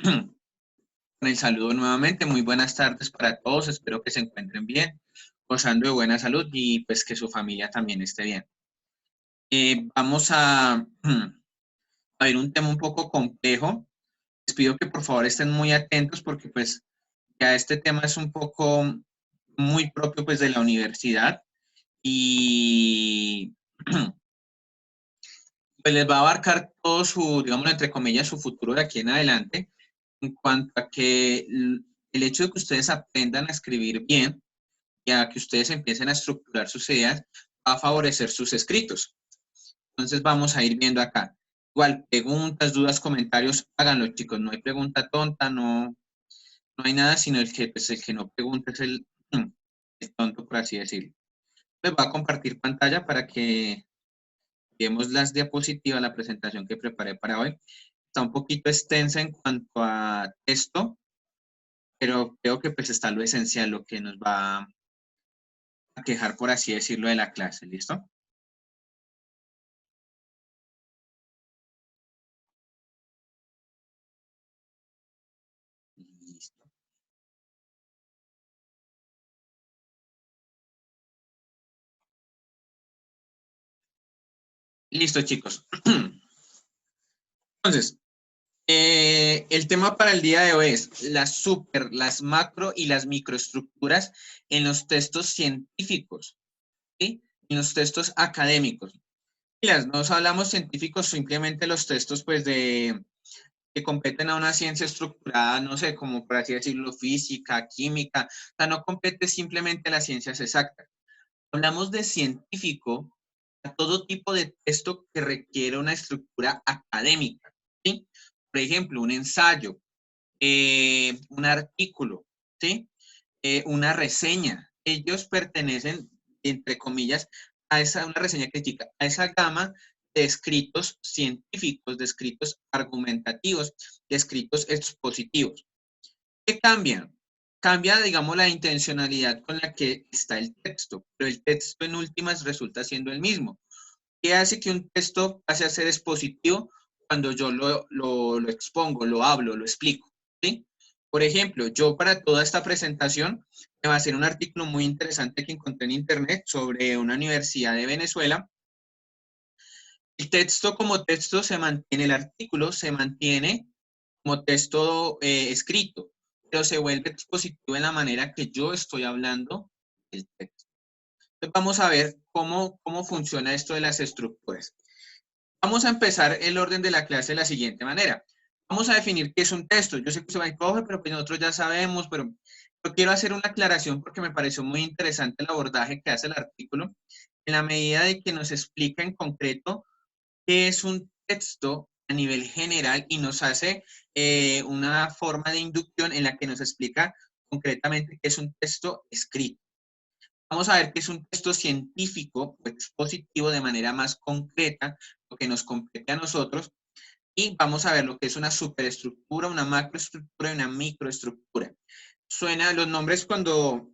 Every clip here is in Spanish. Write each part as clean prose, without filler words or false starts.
Con el saludo nuevamente, muy buenas tardes para todos, espero que se encuentren bien, gozando de buena salud y pues que su familia también esté bien. Vamos a ver un tema un poco complejo. Les pido que por favor estén muy atentos porque pues ya este tema es un poco muy propio pues de la universidad y pues les va a abarcar todo su, digamos, entre comillas, su futuro de aquí en adelante, en cuanto a que el hecho de que ustedes aprendan a escribir bien y a que ustedes empiecen a estructurar sus ideas va a favorecer sus escritos. Entonces vamos a ir viendo acá. Igual, preguntas, dudas, comentarios, háganlo, chicos. No hay pregunta tonta, no hay nada, sino pues, el que no pregunta es el tonto, por así decirlo. Les voy a compartir pantalla para que veamos las diapositivas, la presentación que preparé para hoy. Está un poquito extensa en cuanto a texto, pero creo que pues está lo esencial, lo que nos va a quejar, por así decirlo, de la clase. ¿Listo? Listo. Listo, chicos. Entonces, el tema para el día de hoy es las macro y las microestructuras en los textos científicos, ¿sí? En los textos académicos. Y nos hablamos científicos, simplemente los textos pues que competen a una ciencia estructurada, no sé, como por así decirlo, física, química, o sea, no compete simplemente a las ciencias exactas. Hablamos de científico a todo tipo de texto que requiere una estructura académica, ¿sí? Por ejemplo, un ensayo, un artículo, ¿sí? Una reseña. Ellos pertenecen, entre comillas, a una reseña crítica, a esa gama de escritos científicos, de escritos argumentativos, de escritos expositivos. ¿Qué cambian? Cambia, digamos, la intencionalidad con la que está el texto, pero el texto en últimas resulta siendo el mismo. ¿Qué hace que un texto pase a ser expositivo cuando yo lo expongo, lo hablo, lo explico? ¿Sí? Por ejemplo, yo para toda esta presentación me va a hacer un artículo muy interesante que encontré en internet sobre una universidad de Venezuela. El texto como texto se mantiene, el artículo se mantiene como texto escrito, pero se vuelve expositivo en la manera que yo estoy hablando el texto. Entonces vamos a ver cómo funciona esto de las estructuras. Vamos a empezar el orden de la clase de la siguiente manera. Vamos a definir qué es un texto. Yo sé que se va a profe, pero pues nosotros ya sabemos, pero yo quiero hacer una aclaración porque me pareció muy interesante el abordaje que hace el artículo, en la medida de que nos explica en concreto qué es un texto a nivel general y nos hace una forma de inducción en la que nos explica concretamente qué es un texto escrito. Vamos a ver qué es un texto científico o expositivo de manera más concreta, lo que nos compete a nosotros, y vamos a ver lo que es una superestructura, una macroestructura y una microestructura. Suena, los nombres cuando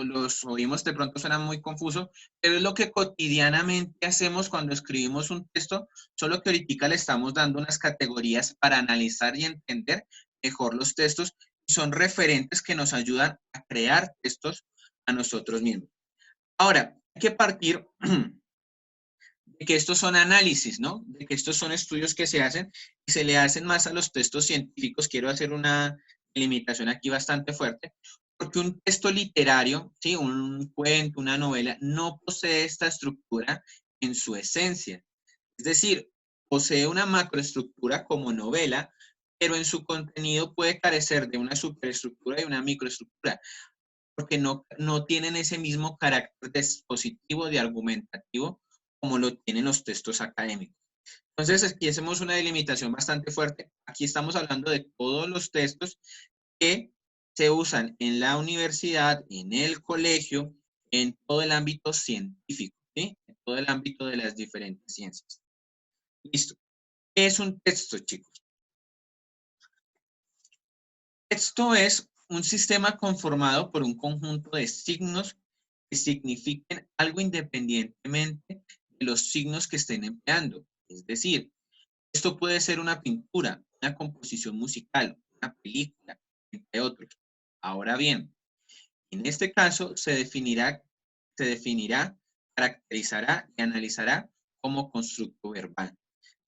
los oímos de pronto suenan muy confusos, pero es lo que cotidianamente hacemos cuando escribimos un texto, solo que ahorita le estamos dando unas categorías para analizar y entender mejor los textos y son referentes que nos ayudan a crear textos a nosotros mismos. Ahora, hay que partir de que estos son análisis, ¿no? De que estos son estudios que se hacen y se le hacen más a los textos científicos. Quiero hacer una limitación aquí bastante fuerte, porque un texto literario, ¿sí? Un cuento, una novela, no posee esta estructura en su esencia. Es decir, posee una macroestructura como novela, pero en su contenido puede carecer de una superestructura y una microestructura porque no tienen ese mismo carácter de expositivo, de argumentativo, como lo tienen los textos académicos. Entonces, aquí hacemos una delimitación bastante fuerte. Aquí estamos hablando de todos los textos que se usan en la universidad, en el colegio, en todo el ámbito científico, ¿sí? En todo el ámbito de las diferentes ciencias. Listo. ¿Qué es un texto, chicos? Texto es un sistema conformado por un conjunto de signos que signifiquen algo independientemente de los signos que estén empleando. Es decir, esto puede ser una pintura, una composición musical, una película, entre otros. Ahora bien, en este caso se definirá, caracterizará y analizará como constructo verbal.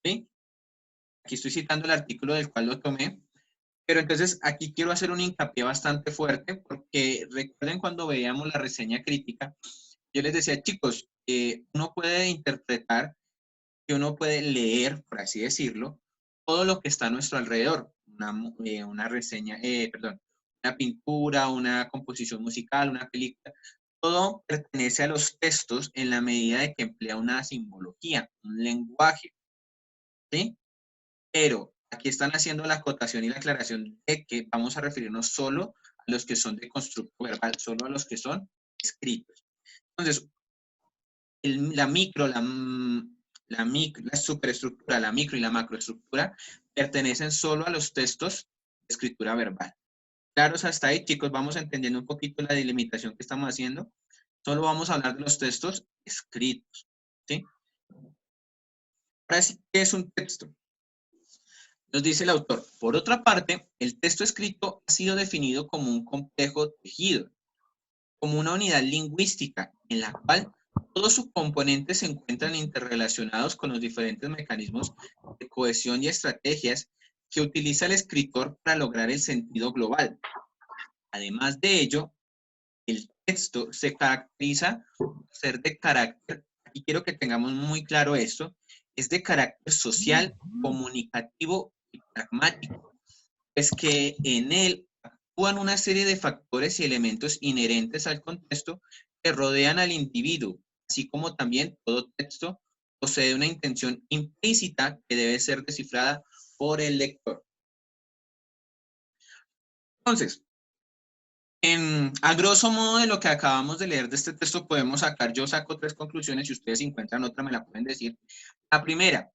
¿Sí? Aquí estoy citando el artículo del cual lo tomé, pero entonces aquí quiero hacer un hincapié bastante fuerte porque recuerden cuando veíamos la reseña crítica, yo les decía, chicos, uno puede interpretar, que uno puede leer, por así decirlo, todo lo que está a nuestro alrededor. Una reseña, perdón, una pintura, una composición musical, una película, todo pertenece a los textos en la medida de que emplea una simbología, un lenguaje, ¿sí? Pero aquí están haciendo la acotación y la aclaración de que vamos a referirnos solo a los que son de constructo verbal, solo a los que son escritos. Entonces, la superestructura, la micro y la macroestructura pertenecen solo a los textos de escritura verbal. Claros hasta ahí, chicos, vamos entendiendo un poquito la delimitación que estamos haciendo. Solo vamos a hablar de los textos escritos, ¿sí? Ahora sí, ¿qué es un texto? Nos dice el autor, por otra parte, el texto escrito ha sido definido como un complejo tejido, como una unidad lingüística en la cual todos sus componentes se encuentran interrelacionados con los diferentes mecanismos de cohesión y estrategias que utiliza el escritor para lograr el sentido global. Además de ello, el texto se caracteriza por ser de carácter, y quiero que tengamos muy claro esto, es de carácter social, comunicativo y pragmático. Es que en él actúan una serie de factores y elementos inherentes al contexto que rodean al individuo, así como también todo texto posee una intención implícita que debe ser descifrada por el lector. Entonces, a grosso modo de lo que acabamos de leer de este texto podemos sacar, yo saco 3 conclusiones, si ustedes encuentran otra me la pueden decir. La primera,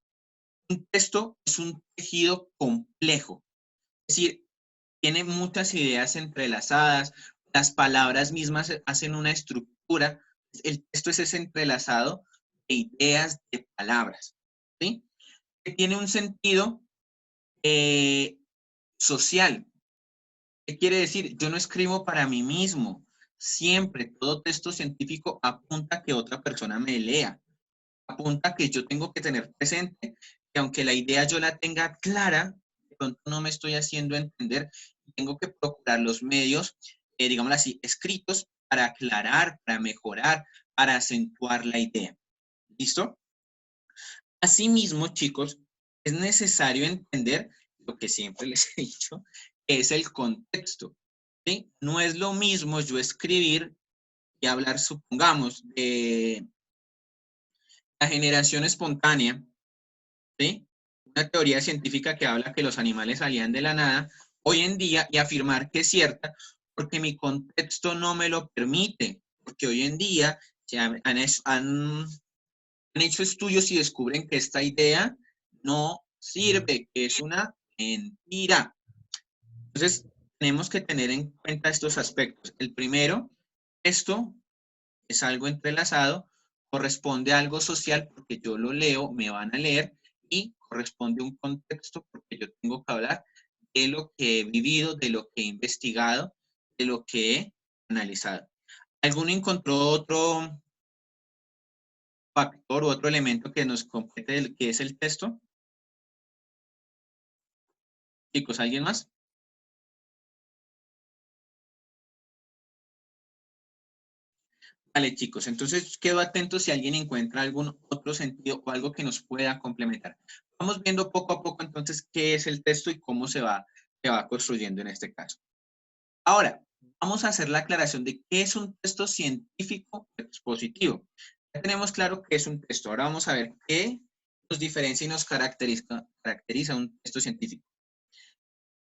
un texto es un tejido complejo, es decir, tiene muchas ideas entrelazadas, las palabras mismas hacen una estructura, el texto es ese entrelazado de ideas, de palabras, ¿sí? Que tiene un sentido social. ¿Qué quiere decir? Yo no escribo para mí mismo. Siempre todo texto científico apunta a que otra persona me lea, apunta a que yo tengo que tener presente que aunque la idea yo la tenga clara, de pronto no me estoy haciendo entender. Tengo que procurar los medios, digámoslo así, escritos para aclarar, para mejorar, para acentuar la idea. ¿Listo? Asimismo, chicos, es necesario entender lo que siempre les he dicho, que es el contexto. ¿Sí? No es lo mismo yo escribir y hablar, supongamos, de la generación espontánea, ¿sí? Una teoría científica que habla que los animales salían de la nada, hoy en día, y afirmar que es cierta, porque mi contexto no me lo permite, porque hoy en día se han hecho estudios y descubren que esta idea no sirve, que es una mentira. Entonces, tenemos que tener en cuenta estos aspectos. El primero, esto es algo entrelazado, corresponde a algo social porque yo lo leo, me van a leer y corresponde a un contexto porque yo tengo que hablar de lo que he vivido, de lo que he investigado, de lo que he analizado. ¿Alguno encontró otro factor u otro elemento que nos complete el que es el texto? Chicos, ¿alguien más? Vale, chicos, entonces quedo atento si alguien encuentra algún otro sentido o algo que nos pueda complementar. Vamos viendo poco a poco entonces qué es el texto y cómo se va construyendo en este caso. Ahora, vamos a hacer la aclaración de qué es un texto científico expositivo. Ya tenemos claro qué es un texto. Ahora vamos a ver qué nos diferencia y nos caracteriza un texto científico.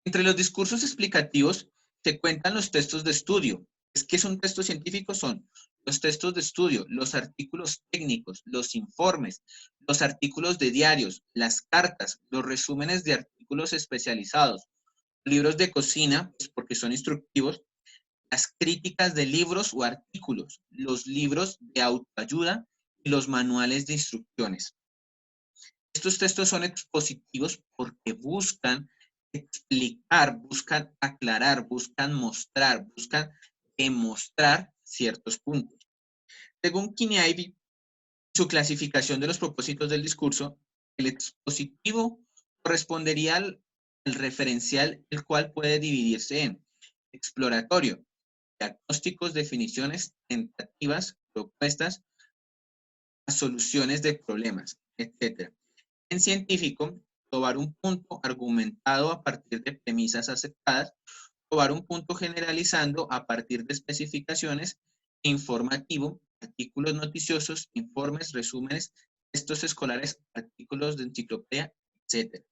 Entre los discursos explicativos se cuentan los textos de estudio. ¿Qué es un texto científico? Son los textos de estudio, los artículos técnicos, los informes, los artículos de diarios, las cartas, los resúmenes de artículos especializados, libros de cocina, pues porque son instructivos, las críticas de libros o artículos, los libros de autoayuda y los manuales de instrucciones. Estos textos son expositivos porque buscan explicar, buscan aclarar, buscan mostrar, buscan demostrar ciertos puntos. Según Kiniabi, su clasificación de los propósitos del discurso, el expositivo correspondería al referencial, el cual puede dividirse en exploratorio, diagnósticos, definiciones, tentativas, propuestas, soluciones de problemas, etc. En científico, probar un punto argumentado a partir de premisas aceptadas, probar un punto generalizando a partir de especificaciones, informativo, artículos noticiosos, informes, resúmenes, textos escolares, artículos de enciclopedia, etc.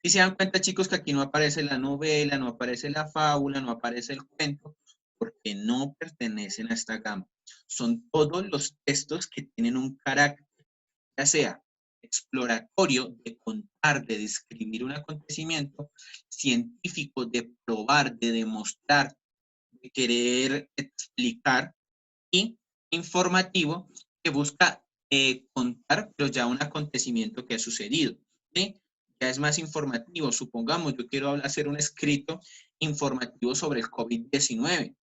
Y se dan cuenta, chicos, que aquí no aparece la novela, no aparece la fábula, no aparece el cuento, porque no pertenecen a esta gama. Son todos los textos que tienen un carácter, ya sea exploratorio, de contar, de describir un acontecimiento, científico, de probar, de demostrar, de querer explicar, y informativo, que busca contar, pero ya un acontecimiento que ha sucedido, ¿sí? Ya es más informativo. Supongamos, yo quiero hacer un escrito informativo sobre el COVID-19.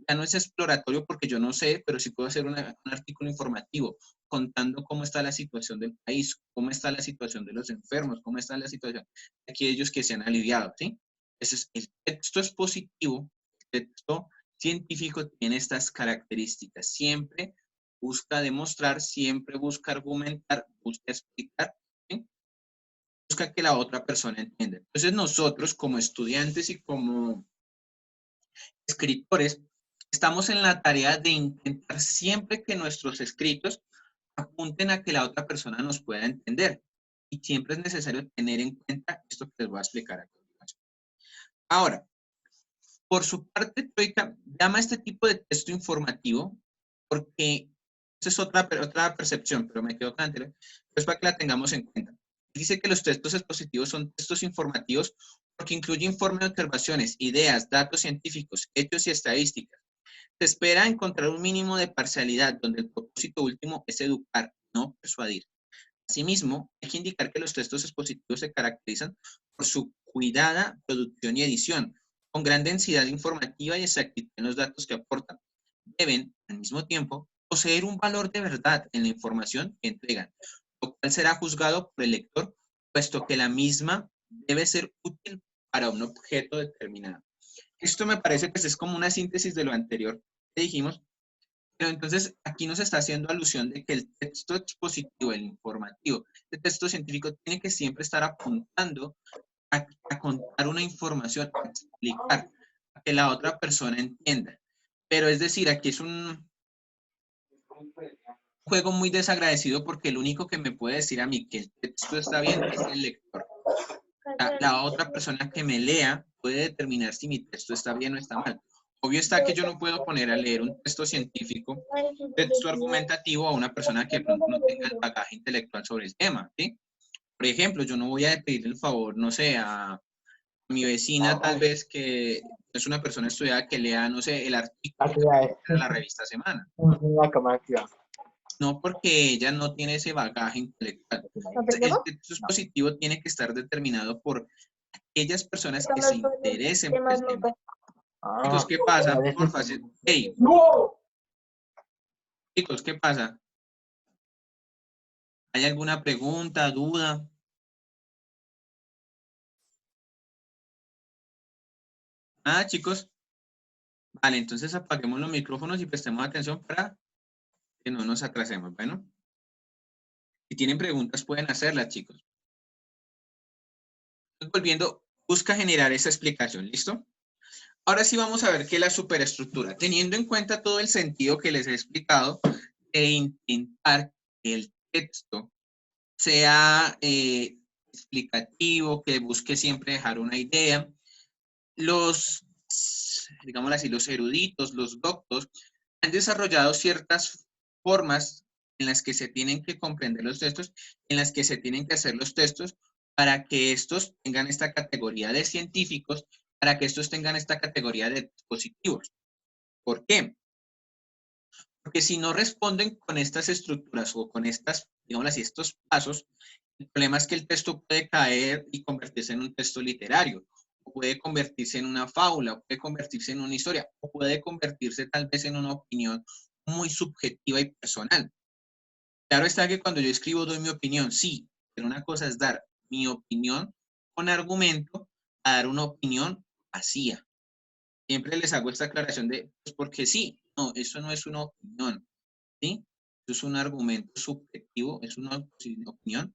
Ya no es exploratorio porque yo no sé, pero sí puedo hacer un artículo informativo contando cómo está la situación del país, cómo está la situación de los enfermos, cómo está la situación de aquellos que se han aliviado, ¿sí? Entonces, el texto expositivo, el texto científico tiene estas características. Siempre busca demostrar, siempre busca argumentar, busca explicar, ¿sí? Busca que la otra persona entienda. Entonces, nosotros como estudiantes y como escritores, estamos en la tarea de intentar siempre que nuestros escritos apunten a que la otra persona nos pueda entender. Y siempre es necesario tener en cuenta esto que les voy a explicar a continuación. Ahora, por su parte, Troika llama a este tipo de texto informativo porque esa es otra percepción, pero me quedo con la anterior, pues para que la tengamos en cuenta. Dice que los textos expositivos son textos informativos porque incluye informe de observaciones, ideas, datos científicos, hechos y estadísticas. Se espera encontrar un mínimo de parcialidad donde el propósito último es educar, no persuadir. Asimismo, hay que indicar que los textos expositivos se caracterizan por su cuidada producción y edición, con gran densidad informativa y exactitud en los datos que aportan. Deben, al mismo tiempo, poseer un valor de verdad en la información que entregan, lo cual será juzgado por el lector, puesto que la misma debe ser útil para un objeto determinado. Esto me parece que es como una síntesis de lo anterior que dijimos, pero entonces aquí nos está haciendo alusión de que el texto expositivo, el informativo, el texto científico tiene que siempre estar apuntando a contar una información, a explicar, a que la otra persona entienda. Pero es decir, aquí es un juego muy desagradecido porque el único que me puede decir a mí que el texto está bien es el lector. La otra persona que me lea puede determinar si mi texto está bien o está mal. Obvio está que yo no puedo poner a leer un texto científico, texto argumentativo a una persona que de pronto no tenga el bagaje intelectual sobre el tema, ¿sí? Por ejemplo, yo no voy a pedir el favor, no sé, a mi vecina tal vez que es una persona estudiada que lea, no sé, el artículo de la revista Semana. No porque ella no tiene ese bagaje intelectual. El texto expositivo tiene que estar determinado por aquellas personas que se interesen por el tema. Chicos, ¿qué pasa? Por fácil. Hey, chicos, ¿qué pasa? ¿Hay alguna pregunta, duda? Ah, chicos. Vale, entonces apaguemos los micrófonos y prestemos atención para que no nos atrasemos. Bueno, si tienen preguntas pueden hacerlas, chicos. Volviendo, busca generar esa explicación, ¿listo? Ahora sí vamos a ver qué es la superestructura. Teniendo en cuenta todo el sentido que les he explicado, e intentar que el texto sea explicativo, que busque siempre dejar una idea. Los, digamos así, los eruditos, los doctos, han desarrollado ciertas formas en las que se tienen que comprender los textos, en las que se tienen que hacer los textos, para que estos tengan esta categoría de científicos, para que estos tengan esta categoría de dispositivos. ¿Por qué? Porque si no responden con estas estructuras o con estas digamos así, estos pasos, el problema es que el texto puede caer y convertirse en un texto literario, o puede convertirse en una fábula, o puede convertirse en una historia, o puede convertirse tal vez en una opinión muy subjetiva y personal. Claro está que cuando yo escribo doy mi opinión, sí, pero una cosa es dar mi opinión con argumento a dar una opinión vacía. Siempre les hago esta aclaración de, pues porque sí, no, eso no es una opinión, ¿sí? Eso es un argumento subjetivo, es una opinión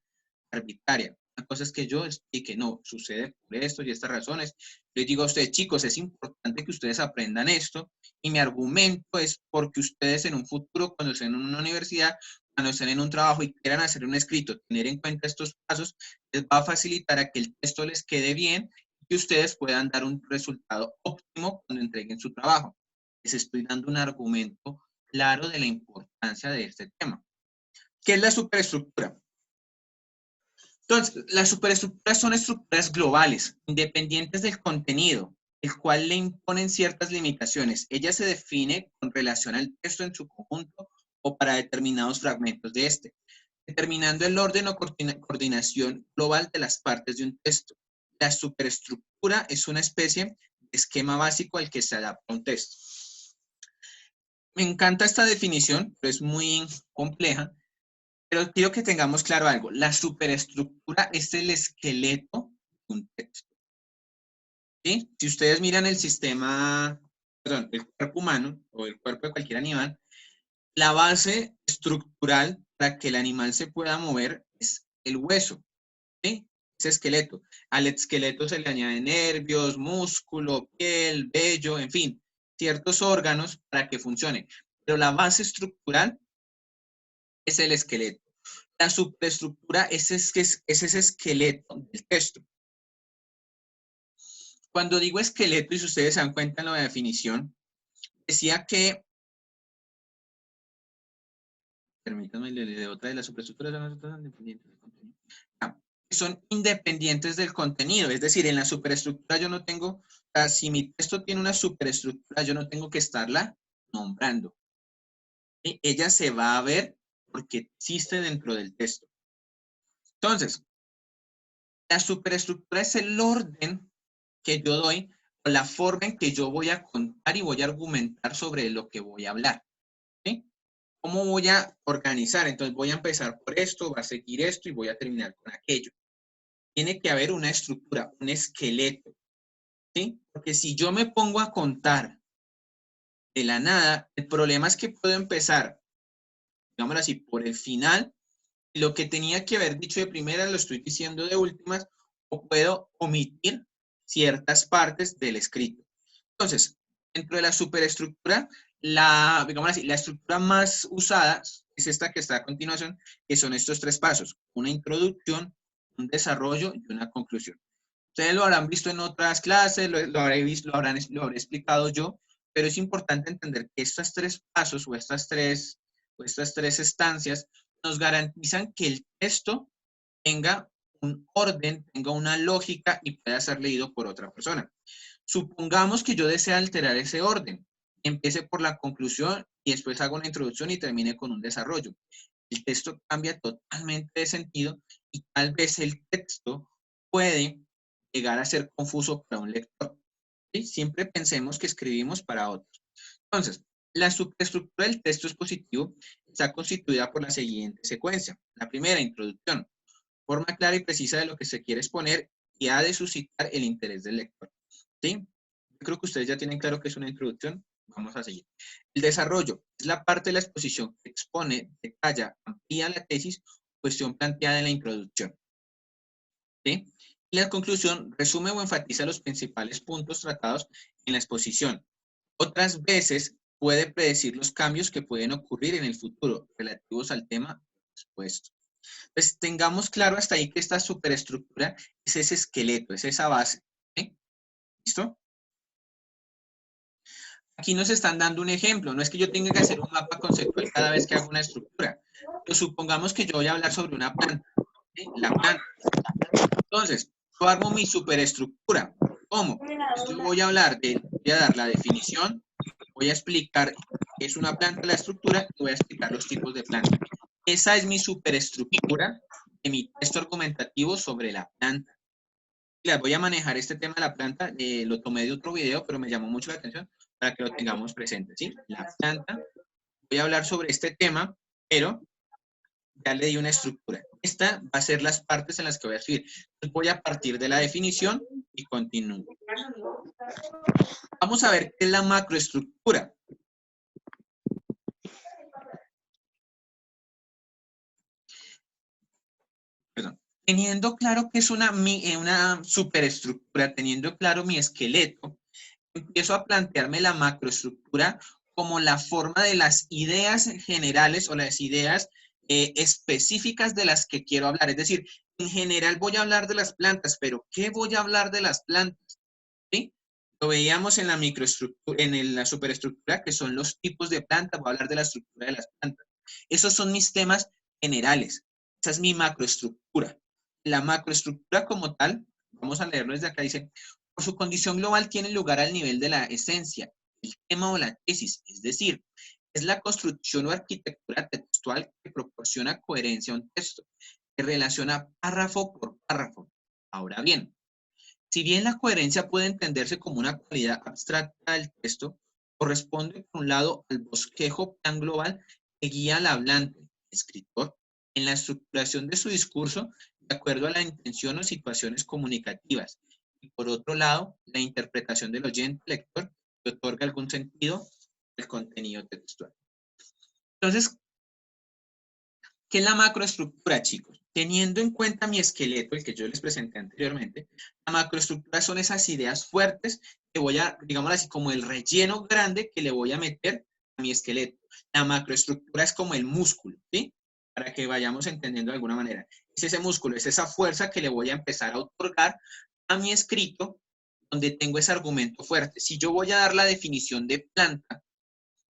arbitraria. Una cosa es que yo explique, no, sucede por esto y estas razones. Les digo a ustedes, chicos, es importante que ustedes aprendan esto y mi argumento es porque ustedes en un futuro, cuando estén en una universidad, cuando estén en un trabajo y quieran hacer un escrito, tener en cuenta estos pasos, les va a facilitar a que el texto les quede bien y que ustedes puedan dar un resultado óptimo cuando entreguen su trabajo. Les estoy dando un argumento claro de la importancia de este tema. ¿Qué es la superestructura? Entonces, las superestructuras son estructuras globales, independientes del contenido, el cual le imponen ciertas limitaciones. Ella se define con relación al texto en su conjunto o para determinados fragmentos de este, determinando el orden o coordinación global de las partes de un texto. La superestructura es una especie de esquema básico al que se adapta un texto. Me encanta esta definición, pero es muy compleja. Pero quiero que tengamos claro algo. La superestructura es el esqueleto de un texto. ¿Sí? Si ustedes miran el sistema, perdón, el cuerpo humano o el cuerpo de cualquier animal, la base estructural para que el animal se pueda mover es el hueso, ¿sí? Ese esqueleto. Al esqueleto se le añaden nervios, músculo, piel, vello, en fin, ciertos órganos para que funcione. Pero la base estructural es el esqueleto. La superestructura es ese esqueleto del texto. Cuando digo esqueleto, y si ustedes se dan cuenta en la definición, decía que, permítanme, de otra de las superestructuras son independientes del contenido, es decir, en la superestructura yo no tengo, o sea, si mi texto tiene una superestructura, yo no tengo que estarla nombrando. ¿Sí? Ella se va a ver porque existe dentro del texto. Entonces, la superestructura es el orden que yo doy o la forma en que yo voy a contar y voy a argumentar sobre lo que voy a hablar. ¿Sí? ¿Cómo voy a organizar? Entonces voy a empezar por esto, va a seguir esto y voy a terminar con aquello. Tiene que haber una estructura, un esqueleto. ¿Sí? Porque si yo me pongo a contar de la nada, el problema es que puedo empezar, digámoslo así, por el final, y lo que tenía que haber dicho de primera lo estoy diciendo de últimas, o puedo omitir ciertas partes del escrito. Entonces, dentro de la superestructura, digamos así, la estructura más usada es esta que está a continuación, que son estos tres pasos: una introducción, un desarrollo y una conclusión. Ustedes lo habrán visto en otras clases, lo habré visto, lo habré explicado yo, pero es importante entender que estos tres pasos o estas tres estancias nos garantizan que el texto tenga un orden, tenga una lógica y pueda ser leído por otra persona. Supongamos que yo desea alterar ese orden. Empiece por la conclusión y después hago una introducción y termine con un desarrollo. El texto cambia totalmente de sentido y tal vez el texto puede llegar a ser confuso para un lector. ¿Sí? Siempre pensemos que escribimos para otros. Entonces, la superestructura del texto expositivo está constituida por la siguiente secuencia. La primera, introducción. Forma clara y precisa de lo que se quiere exponer y ha de suscitar el interés del lector. ¿Sí? Yo creo que ustedes ya tienen claro que es una introducción. Vamos a seguir. El desarrollo es la parte de la exposición que expone, detalla, amplía la tesis o cuestión planteada en la introducción. ¿Sí? Y la conclusión resume o enfatiza los principales puntos tratados en la exposición. Otras veces puede predecir los cambios que pueden ocurrir en el futuro relativos al tema expuesto. Pues tengamos claro hasta ahí que esta superestructura es ese esqueleto, es esa base. ¿Sí? ¿Listo? Aquí nos están dando un ejemplo. No es que yo tenga que hacer un mapa conceptual cada vez que hago una estructura. Pero supongamos que yo voy a hablar sobre una planta. ¿Sí? La planta. Entonces, yo armo mi superestructura. ¿Cómo? Pues yo voy a dar la definición, voy a explicar qué es una planta, la estructura, y voy a explicar los tipos de planta. Esa es mi superestructura de mi texto argumentativo sobre la planta. Les voy a manejar este tema de la planta, lo tomé de otro video, pero me llamó mucho la atención para que lo tengamos presente, ¿sí? La planta, voy a hablar sobre este tema, pero ya le di una estructura. Esta va a ser las partes en las que voy a escribir. Entonces voy a partir de la definición y continúo. Vamos a ver qué es la macroestructura. Perdón. Teniendo claro que es una superestructura, teniendo claro mi esqueleto, empiezo a plantearme la macroestructura como la forma de las ideas generales o las ideas específicas de las que quiero hablar. Es decir, en general voy a hablar de las plantas, pero ¿qué voy a hablar de las plantas? ¿Sí? Lo veíamos en la microestructura, en la superestructura, que son los tipos de plantas. Voy a hablar de la estructura de las plantas. Esos son mis temas generales. Esa es mi macroestructura. La macroestructura como tal, vamos a leerlo desde acá, dice, por su condición global tiene lugar al nivel de la esencia, el tema o la tesis, es decir, es la construcción o arquitectura textual que proporciona coherencia a un texto, que relaciona párrafo por párrafo. Ahora bien, si bien la coherencia puede entenderse como una cualidad abstracta del texto, corresponde por un lado al bosquejo plan global que guía al hablante, escritor, en la estructuración de su discurso de acuerdo a la intención o situaciones comunicativas. Y por otro lado, la interpretación del oyente lector que otorga algún sentido al contenido textual. Entonces, ¿qué es la macroestructura, chicos? Teniendo en cuenta mi esqueleto, el que yo les presenté anteriormente, la macroestructura son esas ideas fuertes que voy a, digamos así, como el relleno grande que le voy a meter a mi esqueleto. La macroestructura es como el músculo, ¿sí? Para que vayamos entendiendo de alguna manera. Es ese músculo, es esa fuerza que le voy a empezar a otorgar a mi escrito donde tengo ese argumento fuerte. Si yo voy a dar la definición de planta,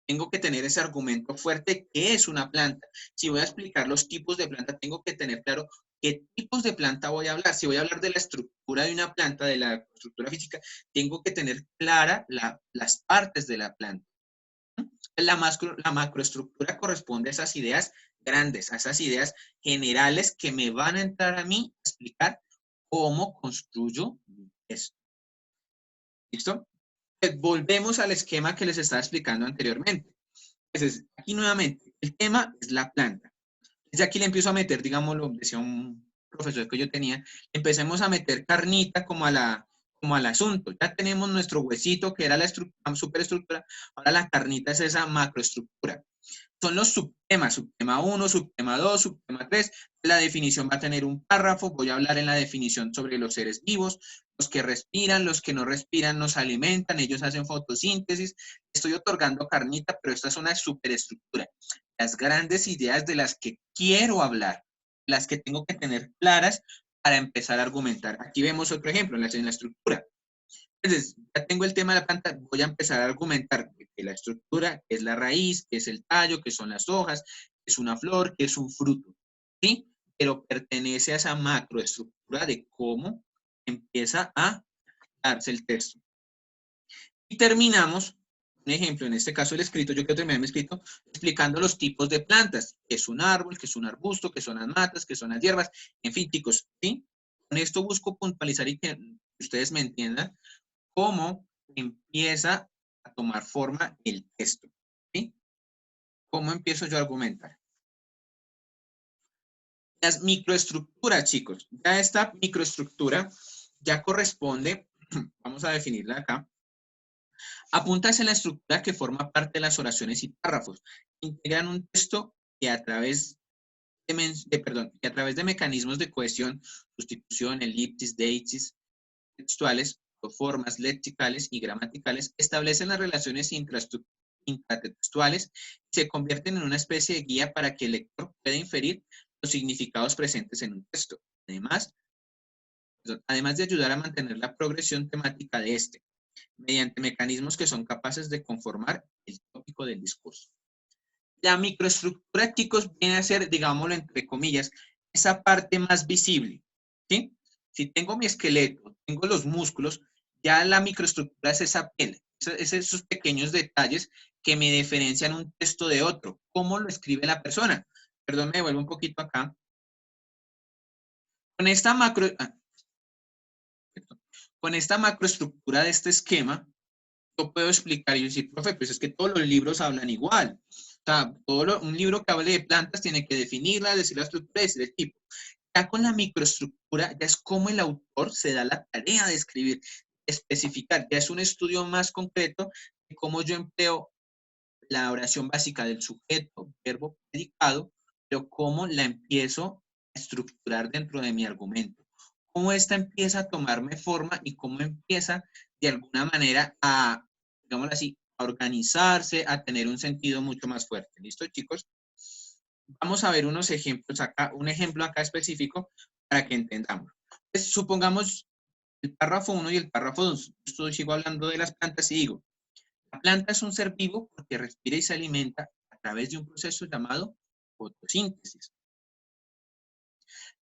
tengo que tener ese argumento fuerte, ¿qué es una planta? Si voy a explicar los tipos de planta, tengo que tener claro qué tipos de planta voy a hablar. Si voy a hablar de la estructura de una planta, de la estructura física, tengo que tener clara las partes de la planta. La macroestructura corresponde a esas ideas grandes, a esas ideas generales que me van a entrar a mí a explicar cómo construyo esto. ¿Listo? Volvemos al esquema que les estaba explicando anteriormente. Entonces, aquí nuevamente, el tema es la planta. Desde aquí le empiezo a meter, digamos, lo decía un profesor que yo tenía, empecemos a meter carnita como al asunto. Ya tenemos nuestro huesito, que era la superestructura, ahora la carnita es esa macroestructura. Son los subtemas, subtema 1, subtema 2, subtema 3. La definición va a tener un párrafo. Voy a hablar en la definición sobre los seres vivos, los que respiran, los que no respiran nos alimentan, ellos hacen fotosíntesis. Estoy otorgando carnita, pero esta es una superestructura. Las grandes ideas de las que quiero hablar, las que tengo que tener claras para empezar a argumentar. Aquí vemos otro ejemplo en la estructura. Entonces, ya tengo el tema de la planta, voy a empezar a argumentar que la estructura, que es la raíz, que es el tallo, que son las hojas, que es una flor, que es un fruto, ¿sí? Pero pertenece a esa macroestructura de cómo empieza a darse el texto. Y terminamos, un ejemplo, en este caso el escrito, yo quiero terminar mi escrito explicando los tipos de plantas, que es un árbol, que es un arbusto, que son las matas, que son las hierbas, en fin, chicos, ¿sí? Con esto busco puntualizar y que ustedes me entiendan cómo empieza a tomar forma el texto, ¿sí? ¿Cómo empiezo yo a argumentar? Las microestructuras, chicos. Ya esta microestructura ya corresponde, vamos a definirla acá, apunta hacia la estructura que forma parte de las oraciones y párrafos. Integran un texto que a través que a través de mecanismos de cohesión, sustitución, elipsis, deisis, textuales, formas lexicales y gramaticales, establecen las relaciones intratextuales y se convierten en una especie de guía para que el lector pueda inferir los significados presentes en un texto. Además de ayudar a mantener la progresión temática de este, mediante mecanismos que son capaces de conformar el tópico del discurso. La microestructura, chicos, viene a ser, digámoslo entre comillas, esa parte más visible, ¿sí? Si tengo mi esqueleto, tengo los músculos, ya la microestructura es esa piel, esos pequeños detalles que me diferencian un texto de otro. ¿Cómo lo escribe la persona? Perdón, me devuelvo un poquito acá. Con esta macro, con esta macroestructura de este esquema, yo puedo explicar y decir, profe, pues es que todos los libros hablan igual. O sea, un libro que hable de plantas tiene que definirla, decir la estructura, decir el tipo. Ya con la microestructura, ya es como el autor se da la tarea de escribir, especificar. Ya es un estudio más concreto de cómo yo empleo la oración básica del sujeto, verbo, predicado, pero cómo la empiezo a estructurar dentro de mi argumento. Cómo esta empieza a tomarme forma y cómo empieza de alguna manera a, digámoslo así, a organizarse, a tener un sentido mucho más fuerte. ¿Listo, chicos? Vamos a ver unos ejemplos acá, un ejemplo acá específico para que entendamos. Pues, supongamos el párrafo 1 y el párrafo 2. Yo sigo hablando de las plantas y digo, la planta es un ser vivo porque respira y se alimenta a través de un proceso llamado fotosíntesis.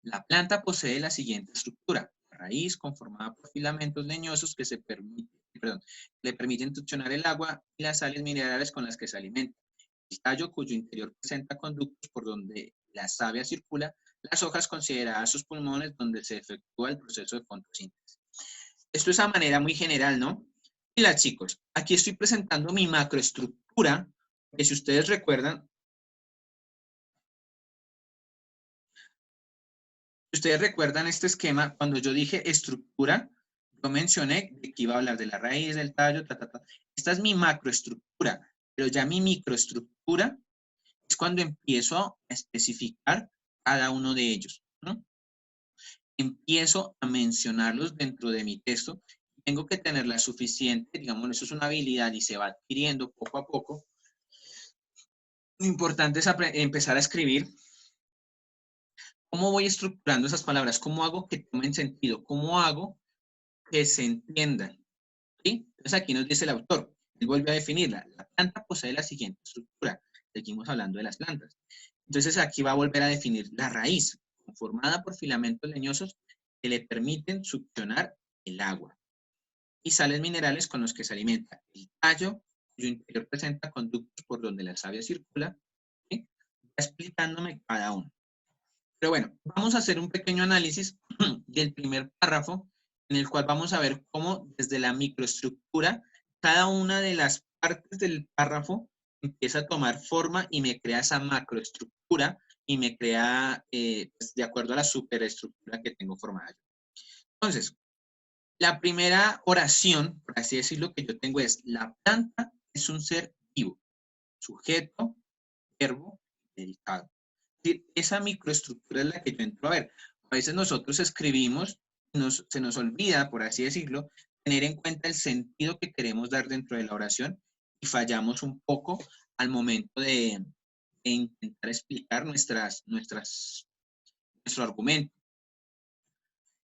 La planta posee la siguiente estructura. La raíz conformada por filamentos leñosos que le permiten succionar el agua y las sales minerales con las que se alimenta. El tallo, cuyo interior presenta conductos por donde la savia circula. Las hojas consideradas sus pulmones donde se efectúa el proceso de fotosíntesis. Esto es a manera muy general, ¿no? Mira, chicos, aquí estoy presentando mi macroestructura, que si ustedes recuerdan, este esquema, cuando yo dije estructura, yo mencioné que iba a hablar de la raíz, del tallo, Esta es mi macroestructura, pero ya mi microestructura es cuando empiezo a especificar cada uno de ellos, ¿no? Empiezo a mencionarlos dentro de mi texto. Tengo que tener la suficiente, digamos, eso es una habilidad y se va adquiriendo poco a poco. Lo importante es empezar a escribir. ¿Cómo voy estructurando esas palabras? ¿Cómo hago que tomen sentido? ¿Cómo hago que se entiendan? ¿Sí? Entonces aquí nos dice el autor, él vuelve a definirla. La planta posee la siguiente estructura. Seguimos hablando de las plantas. Entonces aquí va a volver a definir la raíz, conformada por filamentos leñosos que le permiten succionar el agua. Y sales minerales con los que se alimenta. El tallo, cuyo interior presenta conductos por donde la savia circula. ¿Sí? Explicándome cada uno. Pero bueno, vamos a hacer un pequeño análisis del primer párrafo, en el cual vamos a ver cómo desde la microestructura, cada una de las partes del párrafo empieza a tomar forma y me crea esa macroestructura y me crea, pues, de acuerdo a la superestructura que tengo formada. Entonces, la primera oración, por así decirlo, que yo tengo es, la planta es un ser vivo, sujeto, verbo, predicado. Esa microestructura es la que yo entro a ver. A veces nosotros escribimos, se nos olvida, por así decirlo, tener en cuenta el sentido que queremos dar dentro de la oración y fallamos un poco al momento de intentar explicar nuestro argumento.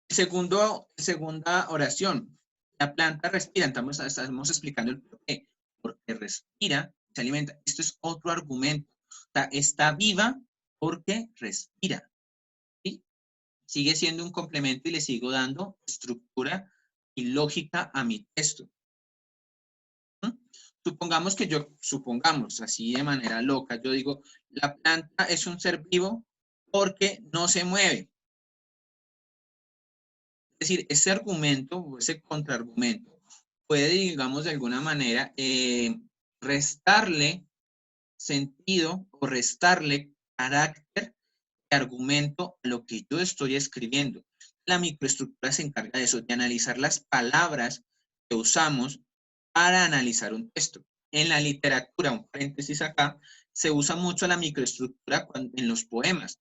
Segunda oración, la planta respira, estamos explicando el por qué, porque respira, se alimenta. Esto es otro argumento. O sea, está viva porque respira. ¿Sí? Sigue siendo un complemento y le sigo dando estructura y lógica a mi texto. ¿Mm? Supongamos, así de manera loca, yo digo, la planta es un ser vivo porque no se mueve. Es decir, ese argumento o ese contraargumento puede, digamos, de alguna manera restarle sentido o restarle carácter de argumento a lo que yo estoy escribiendo. La microestructura se encarga de eso, de analizar las palabras que usamos para analizar un texto. En la literatura, un paréntesis acá, se usa mucho la microestructura en los poemas.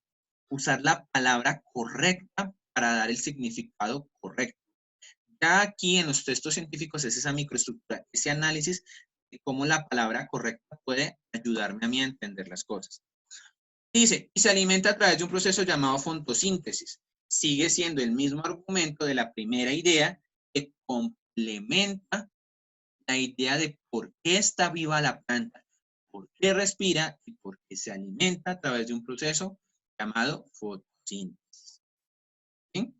Usar la palabra correcta para dar el significado correcto. Ya aquí en los textos científicos es esa microestructura, ese análisis de cómo la palabra correcta puede ayudarme a mí a entender las cosas. Dice, y se alimenta a través de un proceso llamado fotosíntesis. Sigue siendo el mismo argumento de la primera idea que complementa la idea de por qué está viva la planta, por qué respira y por qué se alimenta a través de un proceso llamado fotosíntesis. ¿Sí?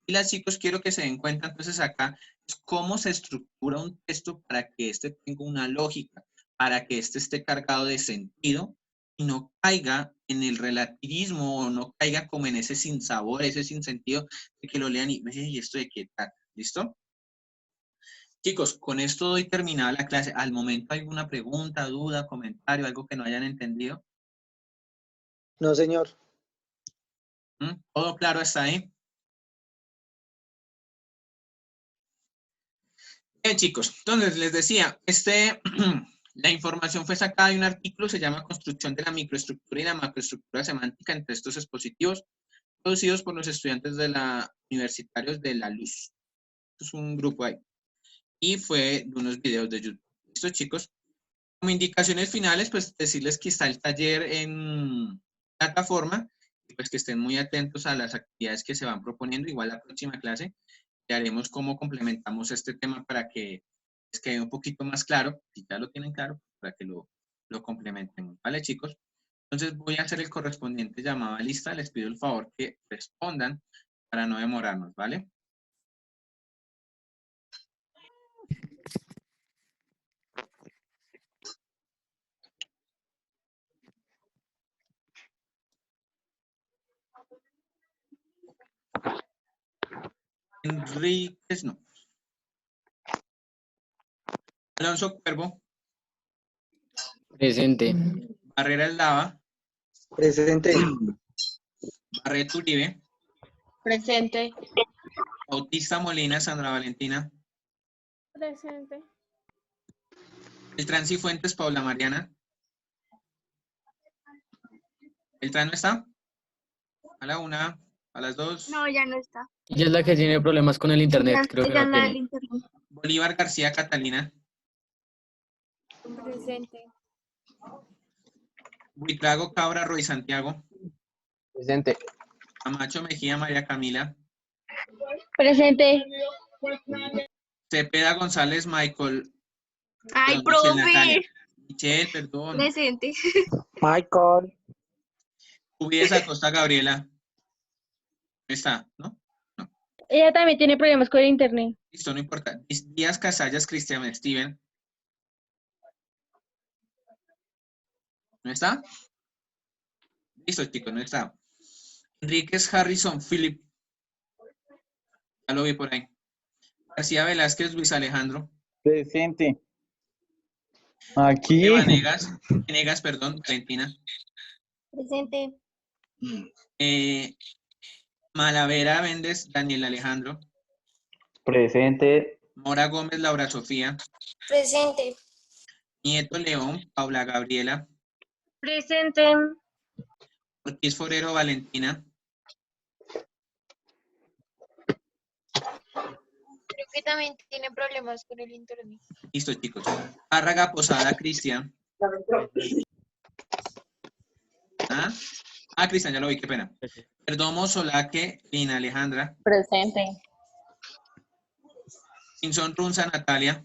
Y las chicos, quiero que se den cuenta entonces acá es cómo se estructura un texto para que éste tenga una lógica, para que éste esté cargado de sentido y no caiga en el relativismo o no caiga como en ese sinsabor, ese sinsentido de que lo lean y, ¿y esto de qué tal? ¿Listo? Chicos, con esto doy terminada la clase. Al momento, ¿alguna pregunta, duda, comentario, algo que no hayan entendido? No, señor. ¿Todo claro hasta ahí? Bien, chicos, entonces les decía, la información fue sacada de un artículo, se llama Construcción de la microestructura y la macroestructura semántica en textos expositivos, producidos por los estudiantes de la universitarios de La Luz. Esto es un grupo ahí. Y fue de unos videos de YouTube. ¿Listo, chicos? Como indicaciones finales, pues decirles que está el taller en plataforma, y pues que estén muy atentos a las actividades que se van proponiendo. Igual la próxima clase ya haremos cómo complementamos este tema para que les quede un poquito más claro, si ya lo tienen claro, para que lo complementen. ¿Vale, chicos? Entonces voy a hacer el correspondiente llamado a lista. Les pido el favor que respondan para no demorarnos, ¿vale? Enríquez, no. Alonso Cuervo. Presente. Barrera Eslava. Presente. Barreto Uribe. Presente. Bautista Molina, Sandra Valentina. Presente. Beltrán Cifuentes, Paula Mariana. ¿Beltrán no está? A la 1, a las 2. No, ya no está. Ella es la que tiene problemas con el internet, creo que Ya no no hay tiene. internet. Bolívar García Catalina. Presente. Buitrago Cabra Roy Santiago. Presente. Camacho Mejía María Camila. Presente. Cepeda González Michael. Ay, Perdón, Michelle Natalia. profe. Michelle, perdón. Presente. Michael. Cubides Acosta Gabriela. No está, ¿no? No. Ella también tiene problemas con el internet. Listo, no importa. Díaz Casallas Cristian Steven. ¿No está? Listo, chicos, no está. Enríquez Harrison Philip. Ya lo vi por ahí. García Velázquez Luis Alejandro. Presente. Aquí. Venegas, perdón, Valentina. Presente. Malavera Méndez Daniel Alejandro. Presente. Mora Gómez Laura Sofía. Presente. Nieto León Paula Gabriela. Presente. Ortiz Forero Valentina. Creo que también tiene problemas con el internet. Listo, chicos. Párraga Posada Cristian. Cristian, ya lo vi, qué pena. Perdomo Solaque Lina Alejandra. Presente. Pinzón Runza Natalia.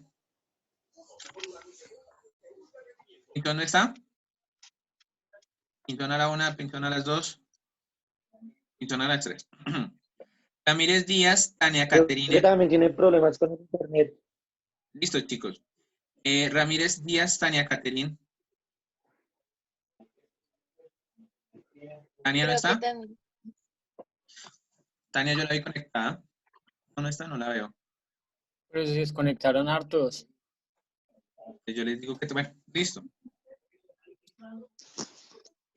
¿Pintón no está? Pintón a la 1, Pintón a las 2. Pintón a las 3. Ramírez Díaz, Tania Caterine. Que también tiene problemas con el internet. Listo, chicos. Ramírez Díaz, Tania Caterine. ¿Tania no está? Tania yo la vi conectada. No está, no la veo. Pero se desconectaron hartos. Yo les digo que bueno, listo.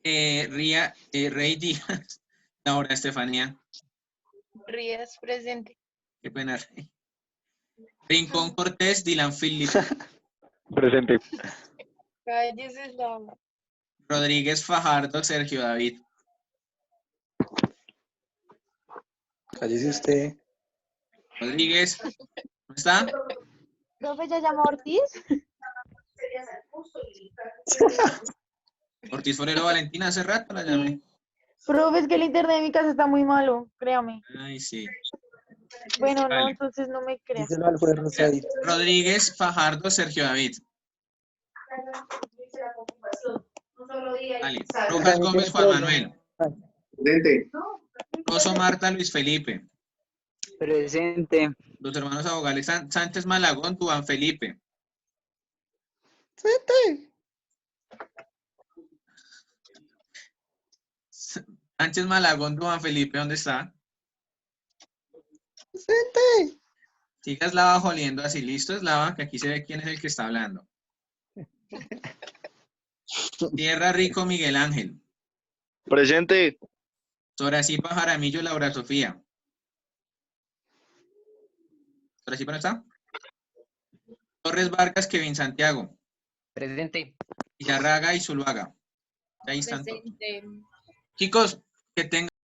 Rey Díaz, Laura Estefanía. Rías, presente. Qué pena, Rey. Rincón Cortés, Dylan Philip. Presente. Cállese la... Rodríguez Fajardo, Sergio David. Cállese usted. Rodríguez, ¿no está? ¿Profe ya llamó Ortiz? Ortiz Forero Valentina, hace rato la llamé. Profe, es que el internet de mi casa está muy malo, créame. Ay, sí. Bueno, no, Vale. entonces no me creas. Díselo al juez Rosadito. Rodríguez Fajardo, Sergio David. Vale. Rojas Gómez, Juan Manuel. Presente. Rosso Marta, Luis Felipe. Presente. Los hermanos abogados Sánchez Malagón, Duván Felipe. Presente. Sánchez Malagón, Juan Felipe, ¿dónde está? Presente. Siga Eslava joliendo así. ¿Listo, Eslava? Que aquí se ve quién es el que está hablando. Tierra Rico, Miguel Ángel. Presente. Soracipa Jaramillo, Laura Sofía. ¿Soracipa no está? Torres Vargas, Kevin Santiago. Presente. Izarraga y Zuluaga. Ahí están todos. Presente. Chicos, que tengan